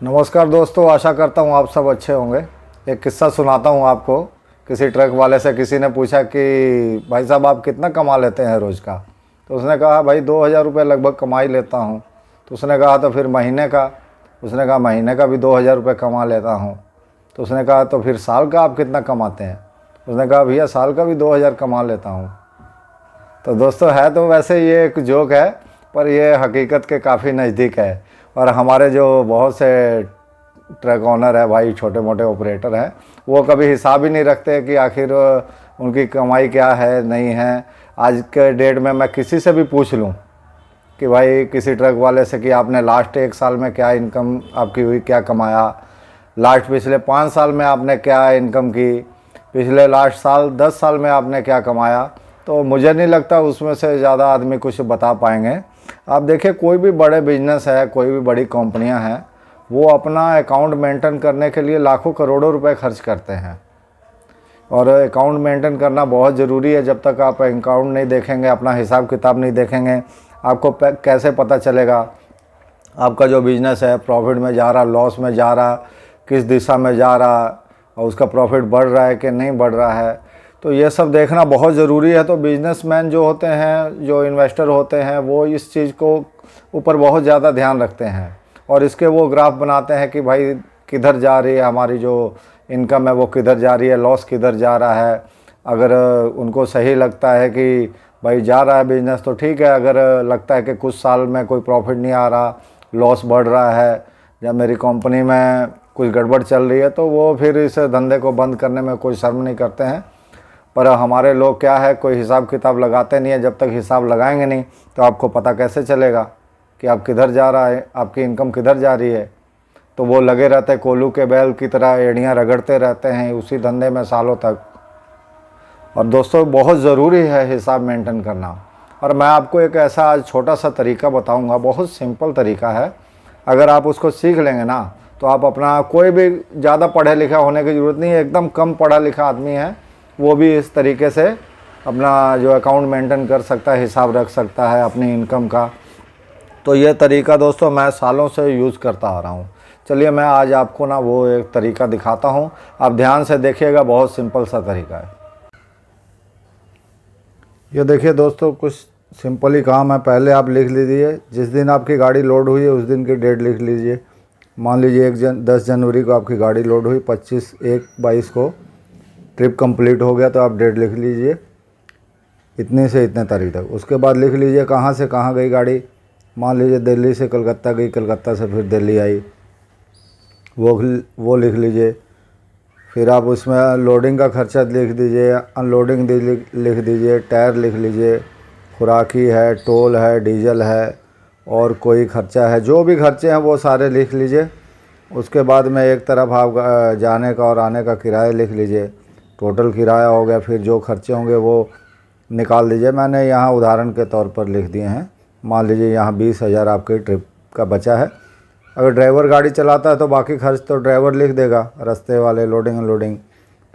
नमस्कार दोस्तों, आशा करता हूँ आप सब अच्छे होंगे। एक किस्सा सुनाता हूँ आपको। किसी ट्रक वाले से किसी ने पूछा कि भाई साहब आप कितना कमा लेते हैं रोज़ का। तो उसने कहा भाई 2000 रुपये लगभग कमा ही लेता हूँ। तो उसने कहा तो फिर महीने का। उसने कहा महीने का भी 2000 रुपये कमा लेता हूँ। तो उसने कहा तो फिर साल का आप कितना कमाते हैं। उसने कहा भैया साल का भी 2000 कमा लेता हूँ। तो दोस्तों है तो वैसे ये एक जोक है, पर ये हकीकत के काफ़ी नज़दीक है। और हमारे जो बहुत से ट्रक ओनर है भाई, छोटे मोटे ऑपरेटर हैं, वो कभी हिसाब ही नहीं रखते कि आखिर उनकी कमाई क्या है नहीं है। आज के डेट में मैं किसी से भी पूछ लूँ कि भाई किसी ट्रक वाले से कि आपने लास्ट 1 साल में क्या इनकम आपकी हुई, क्या कमाया, लास्ट पिछले 5 साल में आपने क्या इनकम की, पिछले लास्ट साल 10 साल में आपने क्या कमाया, तो मुझे नहीं लगता उसमें से ज़्यादा आदमी कुछ बता पाएंगे। आप देखिए कोई भी बड़े बिजनेस है, कोई भी बड़ी कंपनियां हैं, वो अपना अकाउंट मेंटेन करने के लिए लाखों करोड़ों रुपए खर्च करते हैं। और अकाउंट मेंटेन करना बहुत ज़रूरी है। जब तक आप अकाउंट नहीं देखेंगे, अपना हिसाब किताब नहीं देखेंगे, आपको कैसे पता चलेगा आपका जो बिज़नेस है प्रॉफिट में जा रहा, लॉस में जा रहा, किस दिशा में जा रहा, और उसका प्रॉफिट बढ़ रहा है कि नहीं बढ़ रहा है। तो ये सब देखना बहुत ज़रूरी है। तो बिजनेसमैन जो होते हैं, जो इन्वेस्टर होते हैं, वो इस चीज़ को ऊपर बहुत ज़्यादा ध्यान रखते हैं और इसके वो ग्राफ बनाते हैं कि भाई किधर जा रही है हमारी जो इनकम है, वो किधर जा रही है, लॉस किधर जा रहा है। अगर उनको सही लगता है कि भाई जा रहा है बिजनेस तो ठीक है, अगर लगता है कि कुछ साल में कोई प्रॉफिट नहीं आ रहा, लॉस बढ़ रहा है, या मेरी कंपनी में कुछ गड़बड़ चल रही है, तो वो फिर इस धंधे को बंद करने में कोई शर्म नहीं करते हैं। पर हमारे लोग क्या है, कोई हिसाब किताब लगाते नहीं है। जब तक हिसाब लगाएंगे नहीं तो आपको पता कैसे चलेगा कि आप किधर जा रहा है, आपकी इनकम किधर जा रही है। तो वो लगे रहते हैं कोल्हू के बैल की तरह, एड़ियाँ रगड़ते रहते हैं उसी धंधे में सालों तक। और दोस्तों बहुत ज़रूरी है हिसाब मेंटेन करना। और मैं आपको एक ऐसा आज छोटा सा तरीका बताऊंगा, बहुत सिंपल तरीका है। अगर आप उसको सीख लेंगे ना, तो आप अपना, कोई भी ज़्यादा पढ़े लिखा होने की ज़रूरत नहीं है, एकदम कम पढ़ा लिखा आदमी है वो भी इस तरीके से अपना जो अकाउंट मेंटेन कर सकता है, हिसाब रख सकता है अपनी इनकम का। तो ये तरीका दोस्तों मैं सालों से यूज़ करता आ रहा हूँ। चलिए मैं आज आपको ना वो एक तरीका दिखाता हूँ, आप ध्यान से देखिएगा, बहुत सिंपल सा तरीका है। ये देखिए दोस्तों, कुछ सिंपल ही काम है। पहले आप लिख लीजिए जिस दिन आपकी गाड़ी लोड हुई है उस दिन की डेट लिख लीजिए। मान लीजिए 10 जनवरी को आपकी गाड़ी लोड हुई, 25/1/22 को ट्रिप कंप्लीट हो गया, तो आप डेट लिख लीजिए इतने से इतने तारीख तक। उसके बाद लिख लीजिए कहाँ से कहाँ गई गाड़ी। मान लीजिए दिल्ली से कलकत्ता गई, कलकत्ता से फिर दिल्ली आई, वो लिख लीजिए। फिर आप उसमें लोडिंग का खर्चा लिख दीजिए, अनलोडिंग लिख दीजिए, टायर लिख लीजिए, खुराकी है, टोल है, डीजल है, और कोई खर्चा है, जो भी खर्चे हैं वो सारे लिख लीजिए। उसके बाद में एक तरफ आप जाने का और आने का किराया लिख लीजिए, टोटल किराया हो गया। फिर जो खर्चे होंगे वो निकाल दीजिए। मैंने यहाँ उदाहरण के तौर पर लिख दिए हैं। मान लीजिए यहाँ 20,000 आपके ट्रिप का बचा है। अगर ड्राइवर गाड़ी चलाता है तो बाकी खर्च तो ड्राइवर लिख देगा, रास्ते वाले, लोडिंग अनलोडिंग।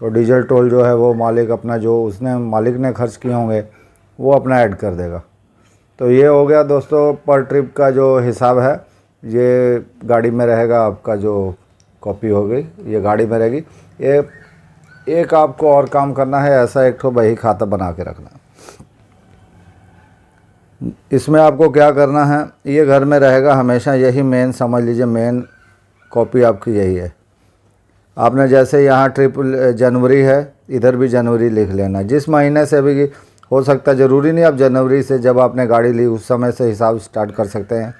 तो डीजल टोल जो है वो मालिक अपना, जो उसने मालिक ने खर्च किए होंगे वो अपना ऐड कर देगा। तो ये हो गया दोस्तों पर ट्रिप का जो हिसाब है, ये गाड़ी में रहेगा। आपका जो कॉपी हो गई ये गाड़ी में रहेगी। ये एक आपको और काम करना है, ऐसा एक ठो बही खाता बना के रखना। इसमें आपको क्या करना है, ये घर में रहेगा हमेशा, यही मेन समझ लीजिए, मेन कॉपी आपकी यही है। आपने जैसे यहाँ ट्रिप जनवरी है, इधर भी जनवरी लिख लेना। जिस महीने से भी हो सकता है, ज़रूरी नहीं आप जनवरी से जब आपने गाड़ी ली उस समय से हिसाब स्टार्ट कर सकते हैं,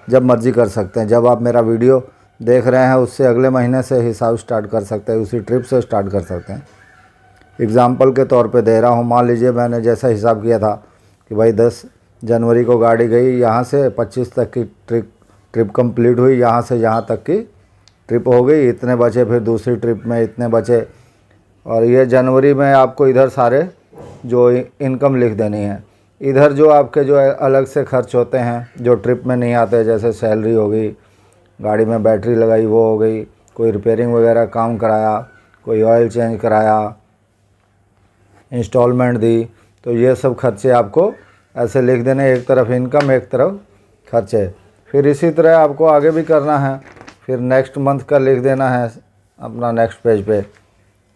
जब मर्ज़ी कर सकते हैं। जब आप मेरा वीडियो देख रहे हैं उससे अगले महीने से हिसाब स्टार्ट कर सकते हैं, उसी ट्रिप से स्टार्ट कर सकते हैं। एग्ज़ाम्पल के तौर पे दे रहा हूँ। मान लीजिए मैंने जैसा हिसाब किया था कि भाई 10 जनवरी को गाड़ी गई यहाँ से, 25 तक की ट्रिप कंप्लीट हुई, यहाँ से यहाँ तक की ट्रिप हो गई, इतने बचे। फिर दूसरी ट्रिप में इतने बचे। और ये जनवरी में आपको इधर सारे जो इनकम लिख देनी है। इधर जो आपके जो अलग से खर्च होते हैं जो ट्रिप में नहीं आते, जैसे सैलरी हो गई, गाड़ी में बैटरी लगाई वो हो गई, कोई रिपेयरिंग वगैरह काम कराया, कोई ऑयल चेंज कराया, इंस्टॉलमेंट दी, तो ये सब खर्चे आपको ऐसे लिख देने। एक तरफ इनकम, एक तरफ खर्चे। फिर इसी तरह आपको आगे भी करना है। फिर नेक्स्ट मंथ का लिख देना है अपना नेक्स्ट पेज पे।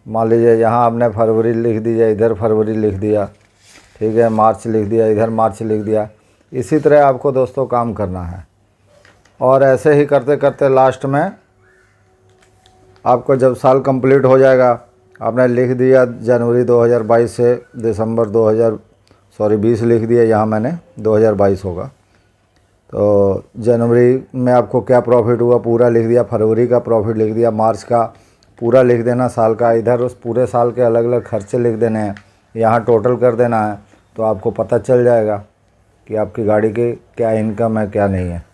मान लीजिए यहाँ आपने फरवरी लिख दीजिए, इधर फरवरी लिख दिया, ठीक है, मार्च लिख दिया, इधर मार्च लिख दिया। इसी तरह आपको दोस्तों काम करना है और ऐसे ही करते करते लास्ट में आपको जब साल कंप्लीट हो जाएगा, आपने लिख दिया जनवरी 2022 से दिसंबर 2020 लिख दिया, यहाँ मैंने 2022 होगा। तो जनवरी में आपको क्या प्रॉफिट हुआ पूरा लिख दिया, फरवरी का प्रॉफिट लिख दिया, मार्च का पूरा लिख देना साल का। इधर उस पूरे साल के अलग अलग खर्चे लिख देने हैं, यहाँ टोटल कर देना है। तो आपको पता चल जाएगा कि आपकी गाड़ी की क्या इनकम है क्या नहीं है।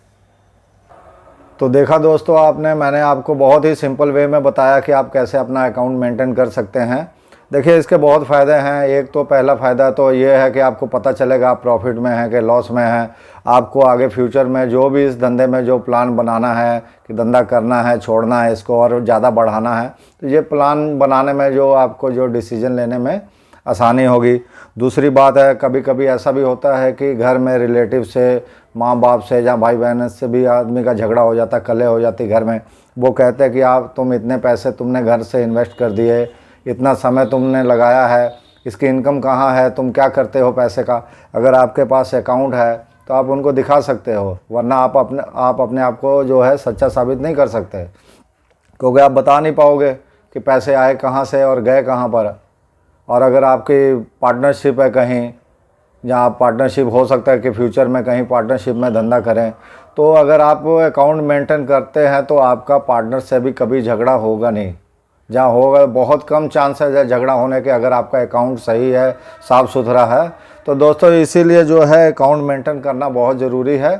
तो देखा दोस्तों आपने, मैंने आपको बहुत ही सिंपल वे में बताया कि आप कैसे अपना अकाउंट मेंटेन कर सकते हैं। देखिए इसके बहुत फ़ायदे हैं। एक तो पहला फ़ायदा तो ये है कि आपको पता चलेगा आप प्रॉफिट में हैं कि लॉस में हैं। आपको आगे फ्यूचर में जो भी इस धंधे में जो प्लान बनाना है कि धंधा करना है, छोड़ना है इसको और ज़्यादा बढ़ाना है, तो ये प्लान बनाने में जो आपको जो डिसीजन लेने में आसानी होगी। दूसरी बात है, कभी कभी ऐसा भी होता है कि घर में रिलेटिव से, माँ बाप से या भाई बहन से भी आदमी का झगड़ा हो जाता, कलह हो जाती घर में। वो कहते हैं कि आप तुम इतने पैसे तुमने घर से इन्वेस्ट कर दिए, इतना समय तुमने लगाया है, इसकी इनकम कहाँ है, तुम क्या करते हो पैसे का। अगर आपके पास अकाउंट है तो आप उनको दिखा सकते हो, वरना आप अपने आप को जो है सच्चा साबित नहीं कर सकते, क्योंकि आप बता नहीं पाओगे कि पैसे आए कहाँ से और गए कहाँ पर। और अगर आपकी पार्टनरशिप है कहीं, जहाँ आप पार्टनरशिप हो सकता है कि फ्यूचर में कहीं पार्टनरशिप में धंधा करें, तो अगर आप अकाउंट मेंटेन करते हैं तो आपका पार्टनर से भी कभी झगड़ा होगा नहीं। जहाँ होगा बहुत कम चांस है झगड़ा होने के, अगर आपका अकाउंट सही है, साफ़ सुथरा है। तो दोस्तों इसीलिए जो है अकाउंट मेंटेन करना बहुत ज़रूरी है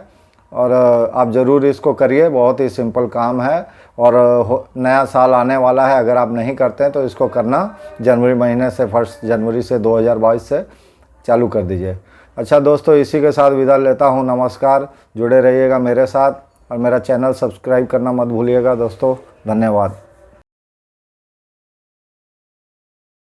और आप ज़रूर इसको करिए। बहुत ही सिंपल काम है और नया साल आने वाला है, अगर आप नहीं करते हैं तो इसको करना जनवरी महीने से, 1 जनवरी से 2022 से चालू कर दीजिए। अच्छा दोस्तों, इसी के साथ विदा लेता हूँ। नमस्कार, जुड़े रहिएगा मेरे साथ और मेरा चैनल सब्सक्राइब करना मत भूलिएगा दोस्तों। धन्यवाद।